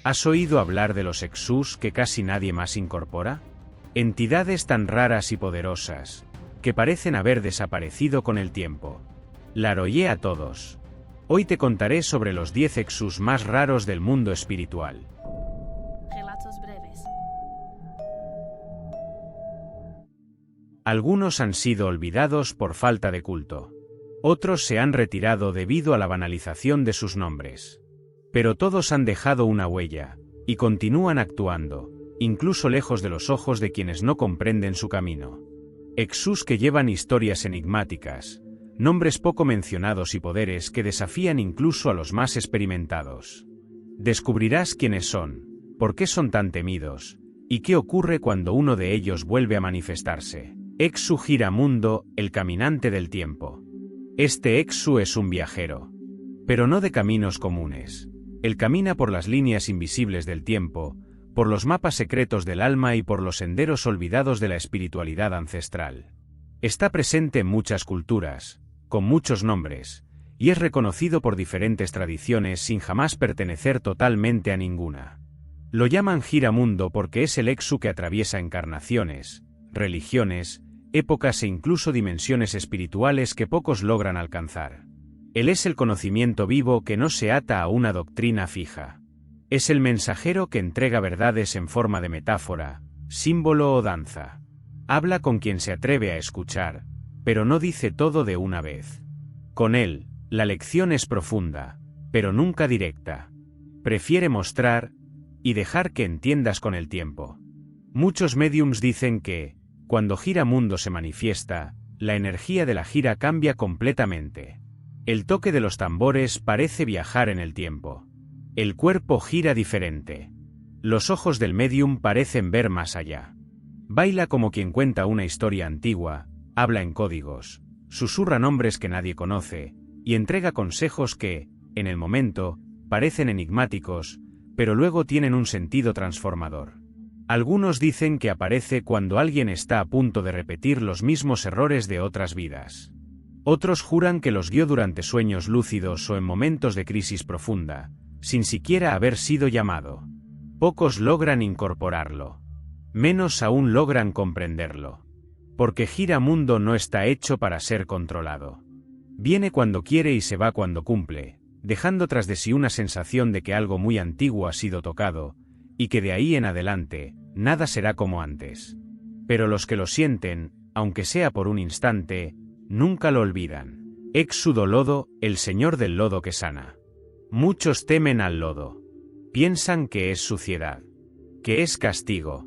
¿Has oído hablar de los Exus que casi nadie más incorpora? Entidades tan raras y poderosas, que parecen haber desaparecido con el tiempo. Laroyé a todos. Hoy te contaré sobre los 10 Exus más raros del mundo espiritual. Relatos breves. Algunos han sido olvidados por falta de culto. Otros se han retirado debido a la banalización de sus nombres. Pero todos han dejado una huella, y continúan actuando, incluso lejos de los ojos de quienes no comprenden su camino. Exus que llevan historias enigmáticas, nombres poco mencionados y poderes que desafían incluso a los más experimentados. Descubrirás quiénes son, por qué son tan temidos, y qué ocurre cuando uno de ellos vuelve a manifestarse. Exu Giramundo, el caminante del tiempo. Este Exu es un viajero, pero no de caminos comunes. Él camina por las líneas invisibles del tiempo, por los mapas secretos del alma y por los senderos olvidados de la espiritualidad ancestral. Está presente en muchas culturas, con muchos nombres, y es reconocido por diferentes tradiciones sin jamás pertenecer totalmente a ninguna. Lo llaman Giramundo porque es el Exu que atraviesa encarnaciones, religiones, épocas e incluso dimensiones espirituales que pocos logran alcanzar. Él es el conocimiento vivo que no se ata a una doctrina fija. Es el mensajero que entrega verdades en forma de metáfora, símbolo o danza. Habla con quien se atreve a escuchar, pero no dice todo de una vez. Con él, la lección es profunda, pero nunca directa. Prefiere mostrar y dejar que entiendas con el tiempo. Muchos médiums dicen que, cuando Giramundo se manifiesta, la energía de la gira cambia completamente. El toque de los tambores parece viajar en el tiempo. El cuerpo gira diferente. Los ojos del médium parecen ver más allá. Baila como quien cuenta una historia antigua, habla en códigos, susurra nombres que nadie conoce, y entrega consejos que, en el momento, parecen enigmáticos, pero luego tienen un sentido transformador. Algunos dicen que aparece cuando alguien está a punto de repetir los mismos errores de otras vidas. Otros juran que los guió durante sueños lúcidos o en momentos de crisis profunda, sin siquiera haber sido llamado. Pocos logran incorporarlo. Menos aún logran comprenderlo. Porque Giramundo no está hecho para ser controlado. Viene cuando quiere y se va cuando cumple, dejando tras de sí una sensación de que algo muy antiguo ha sido tocado, y que de ahí en adelante, nada será como antes. Pero los que lo sienten, aunque sea por un instante, nunca lo olvidan. Éxodo Lodo, el señor del lodo que sana. Muchos temen al lodo. Piensan que es suciedad, que es castigo.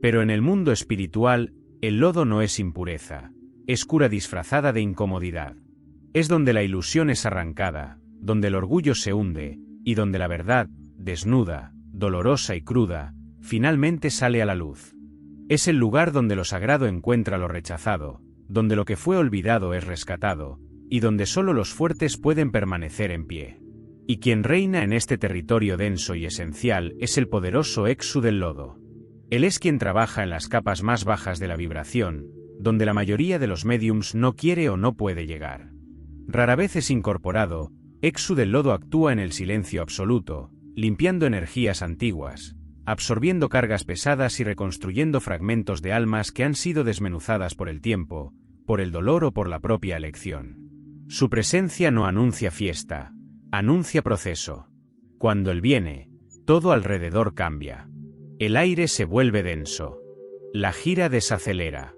Pero en el mundo espiritual, el lodo no es impureza, es cura disfrazada de incomodidad. Es donde la ilusión es arrancada, donde el orgullo se hunde, y donde la verdad, desnuda, dolorosa y cruda, finalmente sale a la luz. Es el lugar donde lo sagrado encuentra lo rechazado, donde lo que fue olvidado es rescatado, y donde solo los fuertes pueden permanecer en pie. Y quien reina en este territorio denso y esencial es el poderoso Exu del lodo. Él es quien trabaja en las capas más bajas de la vibración, donde la mayoría de los médiums no quiere o no puede llegar. Rara vez es incorporado, Exu del lodo actúa en el silencio absoluto, limpiando energías antiguas, absorbiendo cargas pesadas y reconstruyendo fragmentos de almas que han sido desmenuzadas por el tiempo, por el dolor o por la propia elección. Su presencia no anuncia fiesta, anuncia proceso. Cuando él viene, todo alrededor cambia. El aire se vuelve denso. La gira desacelera.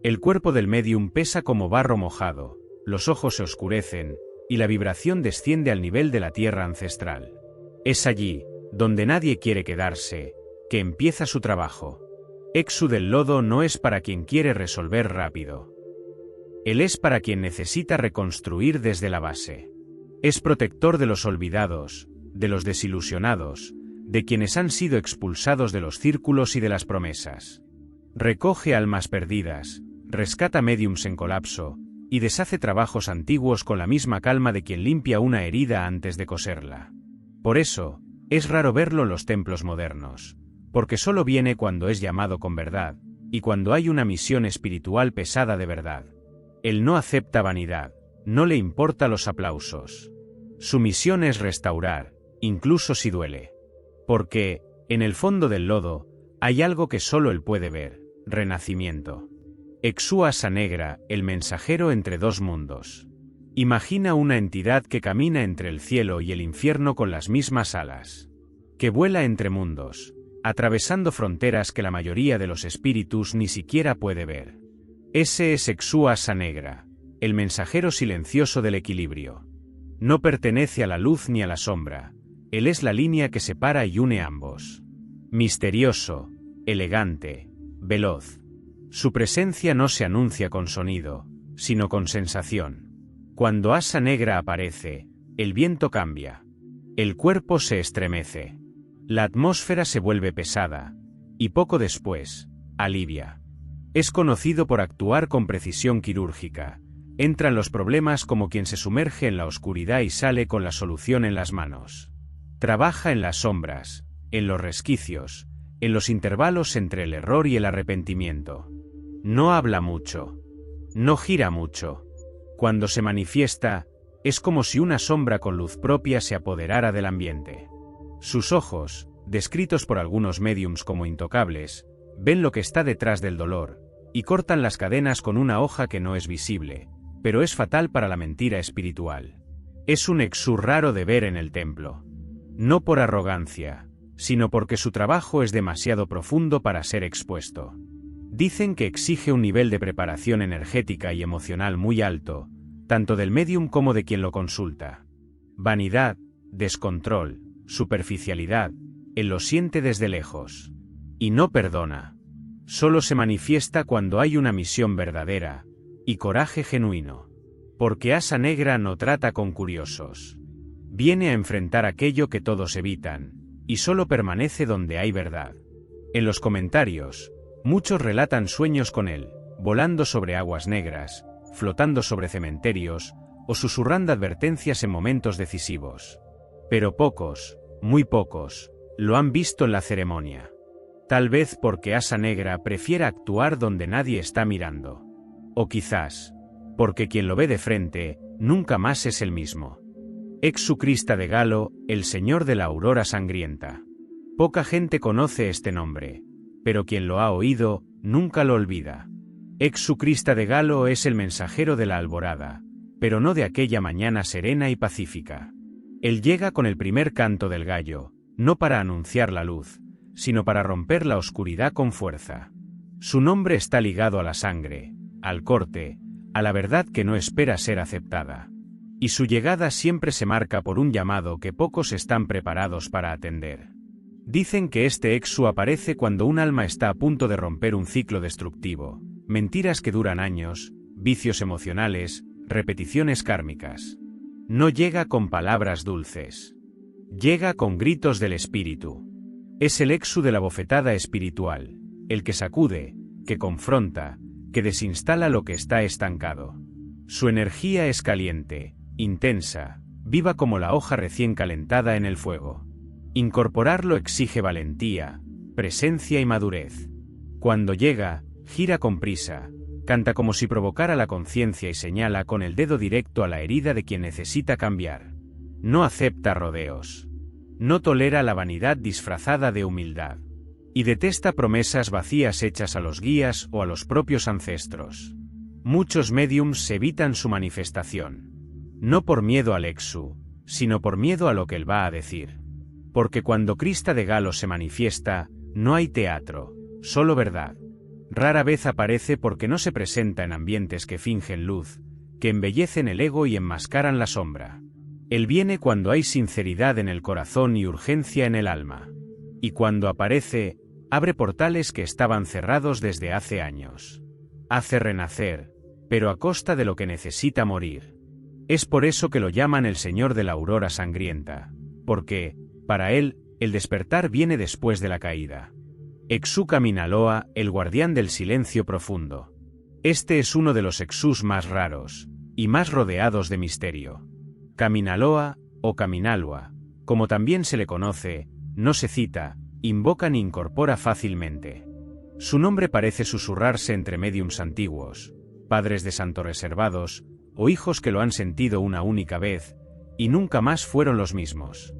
El cuerpo del médium pesa como barro mojado, los ojos se oscurecen, y la vibración desciende al nivel de la tierra ancestral. Es allí, donde nadie quiere quedarse, que empieza su trabajo. Exu del lodo no es para quien quiere resolver rápido. Él es para quien necesita reconstruir desde la base. Es protector de los olvidados, de los desilusionados, de quienes han sido expulsados de los círculos y de las promesas. Recoge almas perdidas, rescata médiums en colapso, y deshace trabajos antiguos con la misma calma de quien limpia una herida antes de coserla. Por eso, es raro verlo en los templos modernos, porque solo viene cuando es llamado con verdad, y cuando hay una misión espiritual pesada de verdad. Él no acepta vanidad, no le importa los aplausos. Su misión es restaurar, incluso si duele. Porque, en el fondo del lodo, hay algo que solo él puede ver: renacimiento. Exu Asa Negra, el mensajero entre dos mundos. Imagina una entidad que camina entre el cielo y el infierno con las mismas alas. Que vuela entre mundos, atravesando fronteras que la mayoría de los espíritus ni siquiera puede ver. Ese es Exu Asa Negra, el mensajero silencioso del equilibrio. No pertenece a la luz ni a la sombra, él es la línea que separa y une ambos. Misterioso, elegante, veloz. Su presencia no se anuncia con sonido, sino con sensación. Cuando Asa Negra aparece, el viento cambia. El cuerpo se estremece. La atmósfera se vuelve pesada, y poco después, alivia. Es conocido por actuar con precisión quirúrgica. Entra en los problemas como quien se sumerge en la oscuridad y sale con la solución en las manos. Trabaja en las sombras, en los resquicios, en los intervalos entre el error y el arrepentimiento. No habla mucho. No gira mucho. Cuando se manifiesta, es como si una sombra con luz propia se apoderara del ambiente. Sus ojos, descritos por algunos médiums como intocables, ven lo que está detrás del dolor, y cortan las cadenas con una hoja que no es visible, pero es fatal para la mentira espiritual. Es un Exu raro de ver en el templo. No por arrogancia, sino porque su trabajo es demasiado profundo para ser expuesto. Dicen que exige un nivel de preparación energética y emocional muy alto, tanto del médium como de quien lo consulta. Vanidad, descontrol, superficialidad, él lo siente desde lejos. Y no perdona. Solo se manifiesta cuando hay una misión verdadera, y coraje genuino. Porque Asa Negra no trata con curiosos. Viene a enfrentar aquello que todos evitan, y solo permanece donde hay verdad. En los comentarios, muchos relatan sueños con él, volando sobre aguas negras, flotando sobre cementerios, o susurrando advertencias en momentos decisivos. Pero pocos, muy pocos, lo han visto en la ceremonia. Tal vez porque Asa Negra prefiera actuar donde nadie está mirando. O quizás, porque quien lo ve de frente, nunca más es el mismo. Exu Crista de Galo, el señor de la aurora sangrienta. Poca gente conoce este nombre, pero quien lo ha oído, nunca lo olvida. Exu Crista de Galo es el mensajero de la alborada, pero no de aquella mañana serena y pacífica. Él llega con el primer canto del gallo, no para anunciar la luz, sino para romper la oscuridad con fuerza. Su nombre está ligado a la sangre, al corte, a la verdad que no espera ser aceptada. Y su llegada siempre se marca por un llamado que pocos están preparados para atender. Dicen que este Exu aparece cuando un alma está a punto de romper un ciclo destructivo, mentiras que duran años, vicios emocionales, repeticiones kármicas. No llega con palabras dulces. Llega con gritos del espíritu. Es el Exu de la bofetada espiritual, el que sacude, que confronta, que desinstala lo que está estancado. Su energía es caliente, intensa, viva como la hoja recién calentada en el fuego. Incorporarlo exige valentía, presencia y madurez. Cuando llega, gira con prisa, canta como si provocara la conciencia y señala con el dedo directo a la herida de quien necesita cambiar. No acepta rodeos. No tolera la vanidad disfrazada de humildad. Y detesta promesas vacías hechas a los guías o a los propios ancestros. Muchos médiums evitan su manifestación. No por miedo al Exu, sino por miedo a lo que él va a decir. Porque cuando Crista de Galo se manifiesta, no hay teatro, solo verdad. Rara vez aparece porque no se presenta en ambientes que fingen luz, que embellecen el ego y enmascaran la sombra. Él viene cuando hay sinceridad en el corazón y urgencia en el alma. Y cuando aparece, abre portales que estaban cerrados desde hace años. Hace renacer, pero a costa de lo que necesita morir. Es por eso que lo llaman el Señor de la Aurora Sangrienta, porque, para él, el despertar viene después de la caída. Exu Kaminaloa, el guardián del silencio profundo. Este es uno de los Exus más raros, y más rodeados de misterio. Kaminaloa, o Kaminalua, como también se le conoce, no se cita, invoca ni incorpora fácilmente. Su nombre parece susurrarse entre médiums antiguos, padres de santo reservados, o hijos que lo han sentido una única vez, y nunca más fueron los mismos.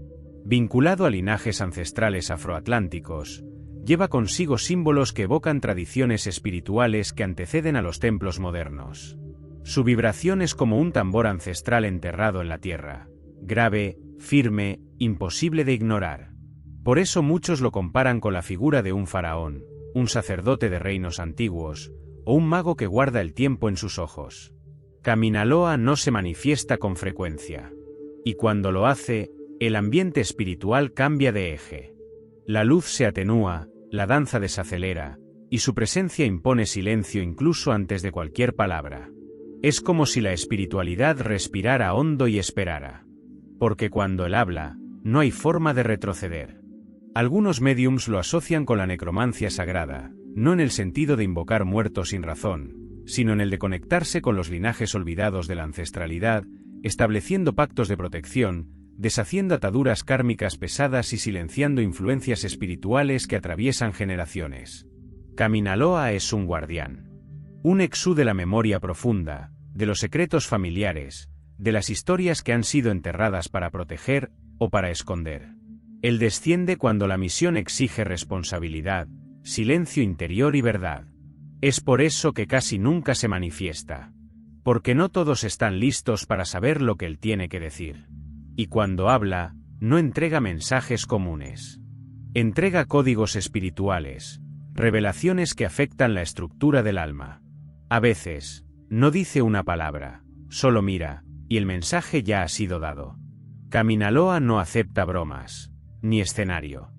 Vinculado a linajes ancestrales afroatlánticos, lleva consigo símbolos que evocan tradiciones espirituales que anteceden a los templos modernos. Su vibración es como un tambor ancestral enterrado en la tierra, grave, firme, imposible de ignorar. Por eso muchos lo comparan con la figura de un faraón, un sacerdote de reinos antiguos, o un mago que guarda el tiempo en sus ojos. Kaminaloa no se manifiesta con frecuencia. Y cuando lo hace, el ambiente espiritual cambia de eje. La luz se atenúa, la danza desacelera, y su presencia impone silencio incluso antes de cualquier palabra. Es como si la espiritualidad respirara hondo y esperara. Porque cuando él habla, no hay forma de retroceder. Algunos médiums lo asocian con la necromancia sagrada, no en el sentido de invocar muertos sin razón, sino en el de conectarse con los linajes olvidados de la ancestralidad, estableciendo pactos de protección, deshaciendo ataduras kármicas pesadas y silenciando influencias espirituales que atraviesan generaciones. Kaminaloa es un guardián. Un exú de la memoria profunda, de los secretos familiares, de las historias que han sido enterradas para proteger o para esconder. Él desciende cuando la misión exige responsabilidad, silencio interior y verdad. Es por eso que casi nunca se manifiesta. Porque no todos están listos para saber lo que él tiene que decir. Y cuando habla, no entrega mensajes comunes. Entrega códigos espirituales, revelaciones que afectan la estructura del alma. A veces, no dice una palabra, solo mira, y el mensaje ya ha sido dado. Kaminaloa no acepta bromas, ni escenario.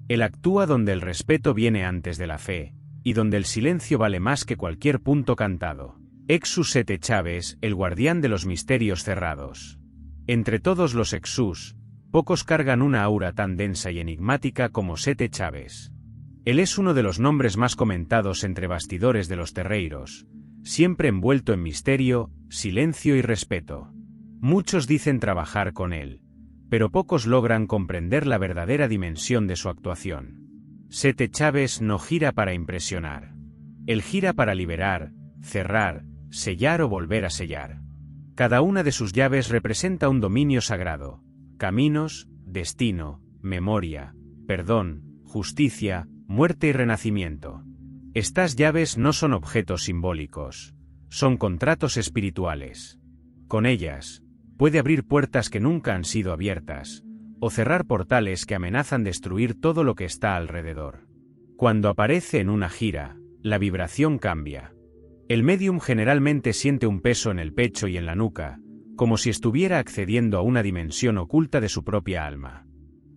Él actúa donde el respeto viene antes de la fe, y donde el silencio vale más que cualquier punto cantado. Exu Sete Chaves, el guardián de los misterios cerrados. Entre todos los exús, pocos cargan una aura tan densa y enigmática como Sete Chaves. Él es uno de los nombres más comentados entre bastidores de los terreiros, siempre envuelto en misterio, silencio y respeto. Muchos dicen trabajar con él, pero pocos logran comprender la verdadera dimensión de su actuación. Sete Chaves no gira para impresionar. Él gira para liberar, cerrar, sellar o volver a sellar. Cada una de sus llaves representa un dominio sagrado: caminos, destino, memoria, perdón, justicia, muerte y renacimiento. Estas llaves no son objetos simbólicos, son contratos espirituales. Con ellas, puede abrir puertas que nunca han sido abiertas, o cerrar portales que amenazan destruir todo lo que está alrededor. Cuando aparece en una gira, la vibración cambia. El médium generalmente siente un peso en el pecho y en la nuca, como si estuviera accediendo a una dimensión oculta de su propia alma.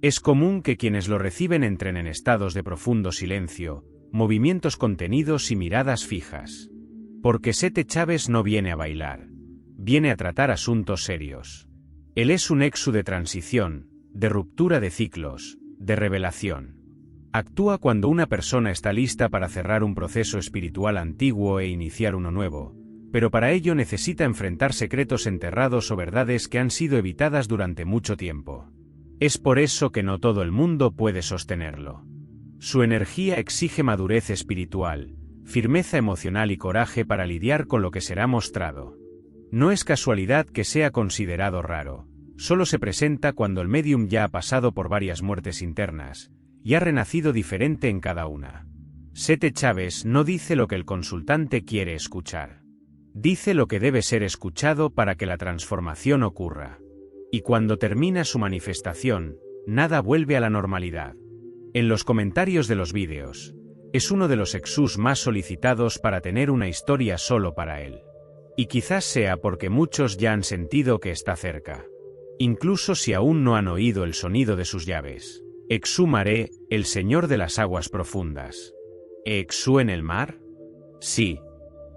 Es común que quienes lo reciben entren en estados de profundo silencio, movimientos contenidos y miradas fijas. Porque Sete Chaves no viene a bailar, viene a tratar asuntos serios. Él es un exu de transición, de ruptura de ciclos, de revelación. Actúa cuando una persona está lista para cerrar un proceso espiritual antiguo e iniciar uno nuevo, pero para ello necesita enfrentar secretos enterrados o verdades que han sido evitadas durante mucho tiempo. Es por eso que no todo el mundo puede sostenerlo. Su energía exige madurez espiritual, firmeza emocional y coraje para lidiar con lo que será mostrado. No es casualidad que sea considerado raro, solo se presenta cuando el médium ya ha pasado por varias muertes internas, y ha renacido diferente en cada una. Sete Chaves no dice lo que el consultante quiere escuchar. Dice lo que debe ser escuchado para que la transformación ocurra. Y cuando termina su manifestación, nada vuelve a la normalidad. En los comentarios de los vídeos, es uno de los exús más solicitados para tener una historia solo para él. Y quizás sea porque muchos ya han sentido que está cerca. Incluso si aún no han oído el sonido de sus llaves. Exú Maré, el señor de las aguas profundas. ¿Exú en el mar? Sí.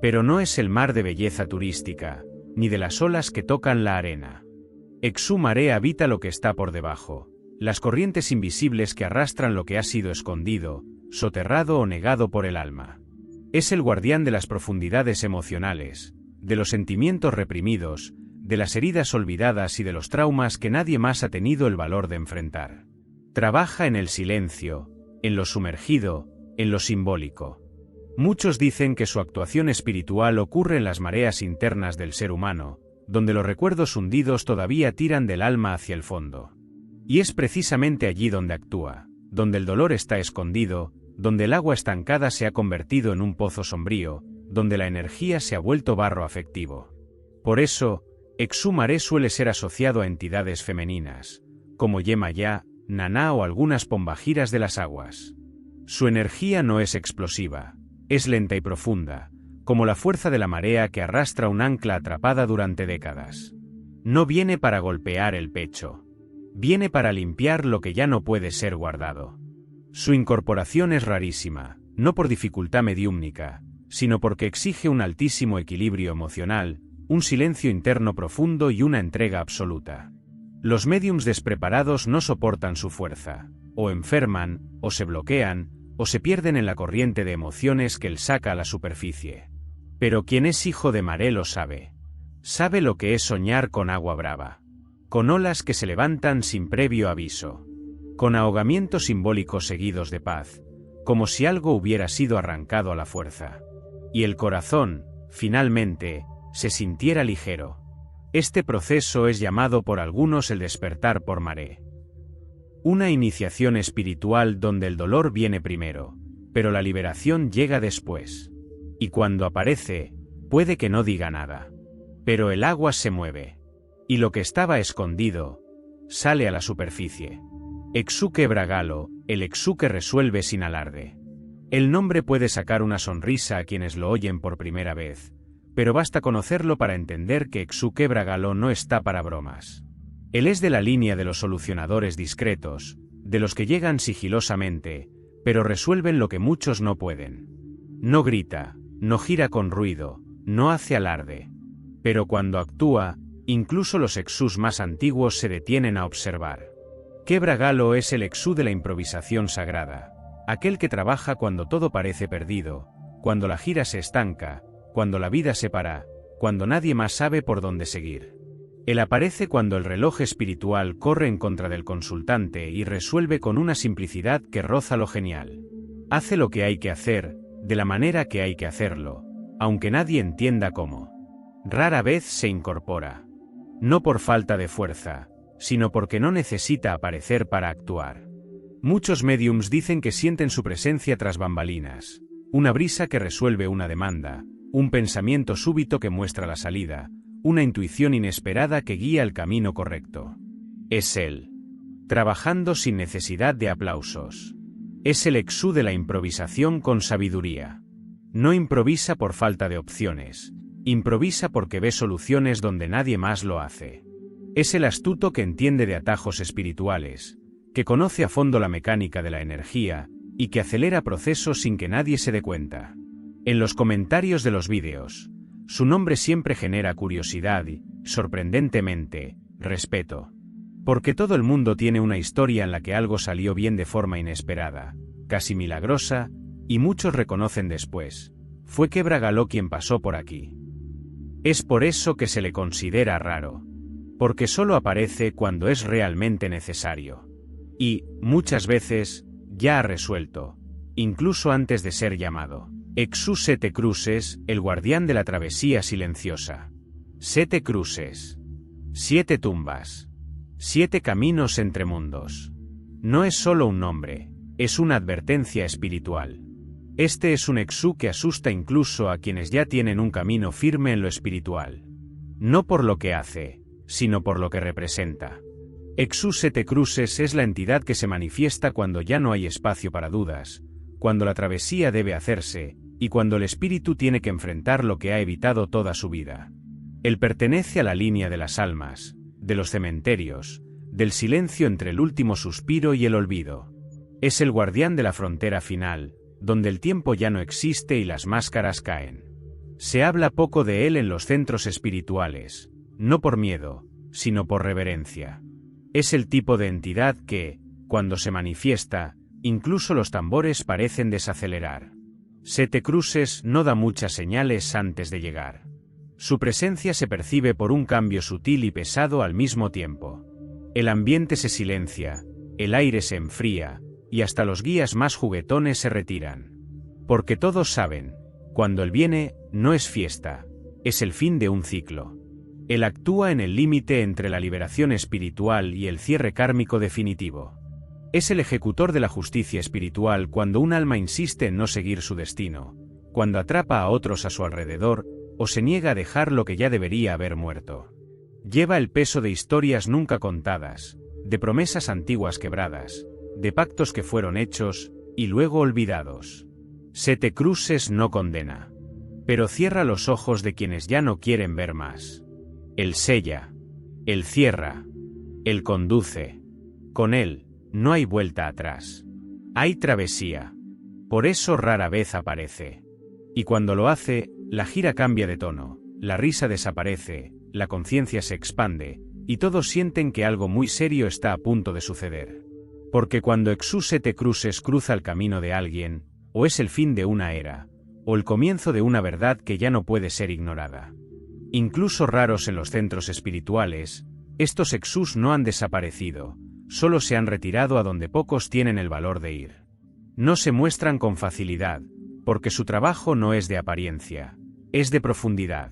Pero no es el mar de belleza turística, ni de las olas que tocan la arena. Exú Maré habita lo que está por debajo, las corrientes invisibles que arrastran lo que ha sido escondido, soterrado o negado por el alma. Es el guardián de las profundidades emocionales, de los sentimientos reprimidos, de las heridas olvidadas y de los traumas que nadie más ha tenido el valor de enfrentar. Trabaja en el silencio, en lo sumergido, en lo simbólico. Muchos dicen que su actuación espiritual ocurre en las mareas internas del ser humano, donde los recuerdos hundidos todavía tiran del alma hacia el fondo. Y es precisamente allí donde actúa, donde el dolor está escondido, donde el agua estancada se ha convertido en un pozo sombrío, donde la energía se ha vuelto barro afectivo. Por eso, Exu-Mare suele ser asociado a entidades femeninas, como Yemayá, Naná o algunas pombagiras de las aguas. Su energía no es explosiva, es lenta y profunda, como la fuerza de la marea que arrastra un ancla atrapada durante décadas. No viene para golpear el pecho. Viene para limpiar lo que ya no puede ser guardado. Su incorporación es rarísima, no por dificultad mediúmnica, sino porque exige un altísimo equilibrio emocional, un silencio interno profundo y una entrega absoluta. Los médiums despreparados no soportan su fuerza, o enferman, o se bloquean, o se pierden en la corriente de emociones que él saca a la superficie. Pero quien es hijo de Mare lo sabe. Sabe lo que es soñar con agua brava, con olas que se levantan sin previo aviso, con ahogamientos simbólicos seguidos de paz, como si algo hubiera sido arrancado a la fuerza. Y el corazón, finalmente, se sintiera ligero. Este proceso es llamado por algunos el despertar por Mare. Una iniciación espiritual donde el dolor viene primero, pero la liberación llega después. Y cuando aparece, puede que no diga nada. Pero el agua se mueve. Y lo que estaba escondido, sale a la superficie. Exu Quebragalo, el Exu que resuelve sin alarde. El nombre puede sacar una sonrisa a quienes lo oyen por primera vez, pero basta conocerlo para entender que Exu Quebragalo no está para bromas. Él es de la línea de los solucionadores discretos, de los que llegan sigilosamente, pero resuelven lo que muchos no pueden. No grita, no gira con ruido, no hace alarde. Pero cuando actúa, incluso los Exus más antiguos se detienen a observar. Quebragalo es el Exu de la improvisación sagrada, aquel que trabaja cuando todo parece perdido, cuando la gira se estanca, cuando la vida se para, cuando nadie más sabe por dónde seguir. Él aparece cuando el reloj espiritual corre en contra del consultante y resuelve con una simplicidad que roza lo genial. Hace lo que hay que hacer, de la manera que hay que hacerlo, aunque nadie entienda cómo. Rara vez se incorpora. No por falta de fuerza, sino porque no necesita aparecer para actuar. Muchos médiums dicen que sienten su presencia tras bambalinas, una brisa que resuelve una demanda, un pensamiento súbito que muestra la salida, una intuición inesperada que guía el camino correcto. Es él, trabajando sin necesidad de aplausos. Es el Exu de la improvisación con sabiduría. No improvisa por falta de opciones, improvisa porque ve soluciones donde nadie más lo hace. Es el astuto que entiende de atajos espirituales, que conoce a fondo la mecánica de la energía, y que acelera procesos sin que nadie se dé cuenta. En los comentarios de los vídeos, su nombre siempre genera curiosidad y, sorprendentemente, respeto. Porque todo el mundo tiene una historia en la que algo salió bien de forma inesperada, casi milagrosa, y muchos reconocen después, fue Quebragalo quien pasó por aquí. Es por eso que se le considera raro. Porque solo aparece cuando es realmente necesario. Y, muchas veces, ya ha resuelto, incluso antes de ser llamado. Exu Sete Cruces, el guardián de la travesía silenciosa. 7 cruces. 7 tumbas. 7 caminos entre mundos. No es solo un nombre, es una advertencia espiritual. Este es un Exu que asusta incluso a quienes ya tienen un camino firme en lo espiritual. No por lo que hace, sino por lo que representa. Exu Sete Cruces es la entidad que se manifiesta cuando ya no hay espacio para dudas, cuando la travesía debe hacerse, y cuando el espíritu tiene que enfrentar lo que ha evitado toda su vida. Él pertenece a la línea de las almas, de los cementerios, del silencio entre el último suspiro y el olvido. Es el guardián de la frontera final, donde el tiempo ya no existe y las máscaras caen. Se habla poco de él en los centros espirituales, no por miedo, sino por reverencia. Es el tipo de entidad que, cuando se manifiesta, incluso los tambores parecen desacelerar. Sete Cruces no da muchas señales antes de llegar. Su presencia se percibe por un cambio sutil y pesado al mismo tiempo. El ambiente se silencia, el aire se enfría, y hasta los guías más juguetones se retiran. Porque todos saben, cuando él viene, no es fiesta, es el fin de un ciclo. Él actúa en el límite entre la liberación espiritual y el cierre kármico definitivo. Es el ejecutor de la justicia espiritual cuando un alma insiste en no seguir su destino, cuando atrapa a otros a su alrededor, o se niega a dejar lo que ya debería haber muerto. Lleva el peso de historias nunca contadas, de promesas antiguas quebradas, de pactos que fueron hechos y luego olvidados. Sete Cruces no condena, pero cierra los ojos de quienes ya no quieren ver más. Él sella, él cierra, él conduce. Con él no hay vuelta atrás. Hay travesía. Por eso rara vez aparece. Y cuando lo hace, la gira cambia de tono, la risa desaparece, la conciencia se expande, y todos sienten que algo muy serio está a punto de suceder. Porque cuando Sete Cruces cruza el camino de alguien, o es el fin de una era, o el comienzo de una verdad que ya no puede ser ignorada. Incluso raros en los centros espirituales, estos Exus no han desaparecido, solo se han retirado a donde pocos tienen el valor de ir. No se muestran con facilidad, porque su trabajo no es de apariencia, es de profundidad.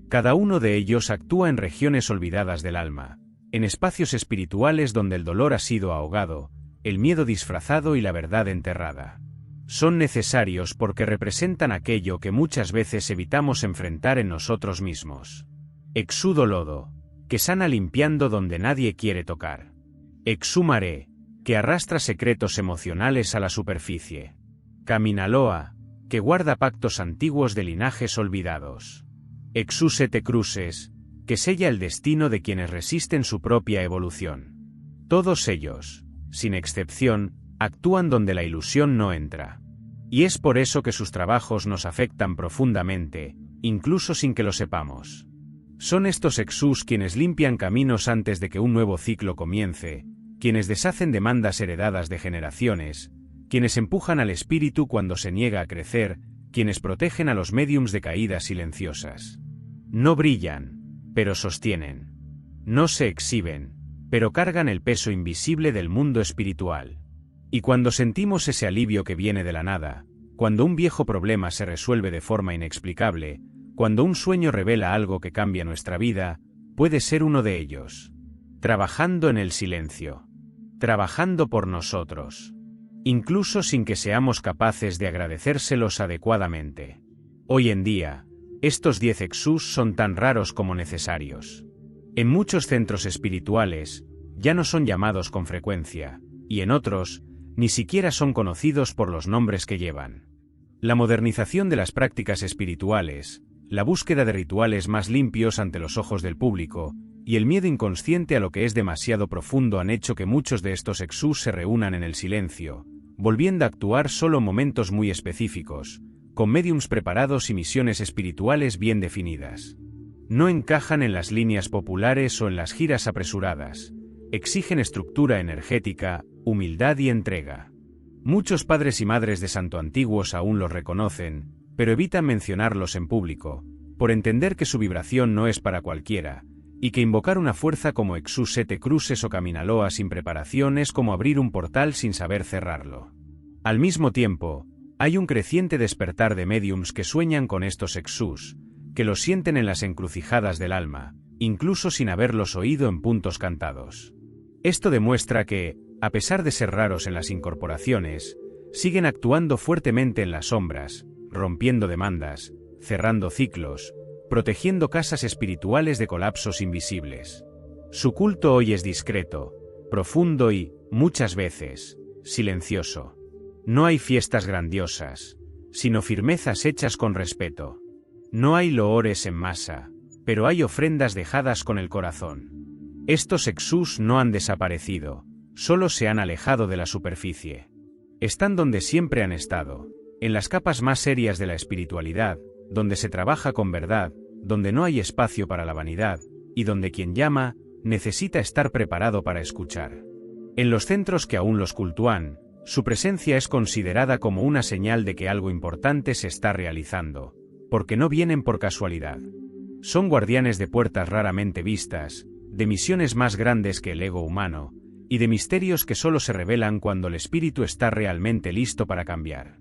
Cada uno de ellos actúa en regiones olvidadas del alma, en espacios espirituales donde el dolor ha sido ahogado, el miedo disfrazado y la verdad enterrada. Son necesarios porque representan aquello que muchas veces evitamos enfrentar en nosotros mismos. Exudo lodo, que sana limpiando donde nadie quiere tocar. Exumaré, que arrastra secretos emocionales a la superficie. Caminaloa, que guarda pactos antiguos de linajes olvidados. Sete Cruces, que sella el destino de quienes resisten su propia evolución. Todos ellos, sin excepción, actúan donde la ilusión no entra. Y es por eso que sus trabajos nos afectan profundamente, incluso sin que lo sepamos. Son estos Exus quienes limpian caminos antes de que un nuevo ciclo comience, quienes deshacen demandas heredadas de generaciones, quienes empujan al espíritu cuando se niega a crecer, quienes protegen a los médiums de caídas silenciosas. No brillan, pero sostienen. No se exhiben, pero cargan el peso invisible del mundo espiritual. Y cuando sentimos ese alivio que viene de la nada, cuando un viejo problema se resuelve de forma inexplicable, cuando un sueño revela algo que cambia nuestra vida, puede ser uno de ellos. Trabajando en el silencio. Trabajando por nosotros. Incluso sin que seamos capaces de agradecérselos adecuadamente. Hoy en día, estos 10 Exus son tan raros como necesarios. En muchos centros espirituales, ya no son llamados con frecuencia, y en otros, ni siquiera son conocidos por los nombres que llevan. La modernización de las prácticas espirituales, la búsqueda de rituales más limpios ante los ojos del público, y el miedo inconsciente a lo que es demasiado profundo han hecho que muchos de estos Exus se reúnan en el silencio, volviendo a actuar solo en momentos muy específicos, con médiums preparados y misiones espirituales bien definidas. No encajan en las líneas populares o en las giras apresuradas, exigen estructura energética, humildad y entrega. Muchos padres y madres de santo antiguos aún los reconocen, pero evitan mencionarlos en público, por entender que su vibración no es para cualquiera, y que invocar una fuerza como Sete Cruces o Caminaloa sin preparación es como abrir un portal sin saber cerrarlo. Al mismo tiempo, hay un creciente despertar de médiums que sueñan con estos Exus, que los sienten en las encrucijadas del alma, incluso sin haberlos oído en puntos cantados. Esto demuestra que, a pesar de ser raros en las incorporaciones, siguen actuando fuertemente en las sombras, rompiendo demandas, cerrando ciclos, protegiendo casas espirituales de colapsos invisibles. Su culto hoy es discreto, profundo y, muchas veces, silencioso. No hay fiestas grandiosas, sino firmezas hechas con respeto. No hay loores en masa, pero hay ofrendas dejadas con el corazón. Estos Exus no han desaparecido, solo se han alejado de la superficie. Están donde siempre han estado, en las capas más serias de la espiritualidad, donde se trabaja con verdad, donde no hay espacio para la vanidad, y donde quien llama, necesita estar preparado para escuchar. En los centros que aún los cultúan, su presencia es considerada como una señal de que algo importante se está realizando, porque no vienen por casualidad. Son guardianes de puertas raramente vistas, de misiones más grandes que el ego humano, y de misterios que solo se revelan cuando el espíritu está realmente listo para cambiar.